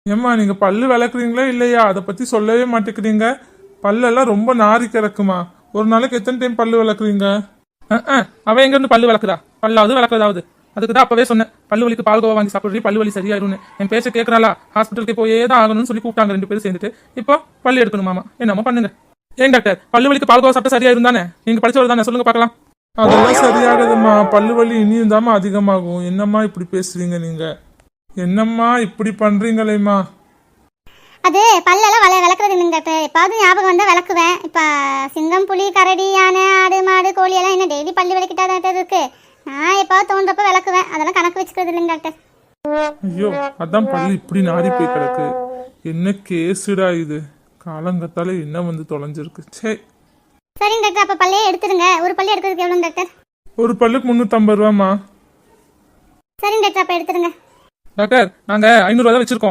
ஏம்மா நீங்க பல்லு விளக்குறீங்களா இல்லையா? அதை பத்தி சொல்லவே மாட்டேங்கிறீங்க. பல்லெல்லாம் ரொம்ப நாரி கிடக்குமா. ஒரு நாளைக்கு எத்தனை டைம் பல்லு விளக்குறீங்க? அவ எங்க இருந்து பல்லு விளக்குறா? பல்லாவது விளக்குறதாவது. அதுக்கு தான் அப்பவே சொன்னேன், பல்லு வலிக்கு பால்கோவா வாங்கி சாப்பிடுறீ, பல்லு வலி சரியாயிரும்னு. என் பேச்ச கேட்கறாளா? ஹாஸ்பிட்டலுக்கு போயே தான் ஆகணும்னு சொல்லி கூப்பிட்டாங்க 2 பேரும் சேர்ந்துட்டு. இப்போ பல்லு எடுக்கணுமாமா. என்னமோ பண்ணுங்க. ஏன் டாக்டர், பல்லு வலிக்கு பால்கோவா சாப்பிட்டா சரியாயிரும் தானே? நீங்க படிச்சவர் தானே, சொல்லுங்க பார்க்கலாம். அதெல்லாம் சரியாகுதுமா. பல்லு வலி இனியும் தாமா அதிகமாகும். என்னம்மா இப்படி பேசுறீங்க நீங்க? என்னம்மா இப்படி பண்றீங்களேம்மா? அது பல்லெல்லாம் விளக்குறது இல்லைங்க டாக்டர். எப்பாவது ஞாபகம் வந்தால் விளக்குவேன். இப்போ சிங்கம், புலி, கரடி, யானை, ஆடு, மாடு, கோழி எல்லாம் என்ன டெய்லி பல்லு விளக்கிட்டா டாக்டர் இருக்கு. நான் எப்பாவது தோன்றப்ப விளக்குவேன். அதெல்லாம் கணக்கு வச்சுக்கிறது இல்லைங்க டாக்டர். ஐயோ, அதான் பல்லு இப்படி நாரி போய் கிடக்கு. என்ன கேசுடா இது? காலங்கத்தால என்ன வந்து தொலைஞ்சிருக்கு. சே. சரிங்க டாக்டர், அப்போ பல்லையே எடுத்துருங்க. ஒரு பல்லு எடுக்கிறதுக்கு எவ்வளோங்க டாக்டர்? ஒரு பல்லுக்கு 350 ரூபாமா. சரிங்க டாக்டர், அப்போ எடுத்துருங்க. டாக்டர், நாங்க 500 ரூபா தான் வச்சிருக்கோம்.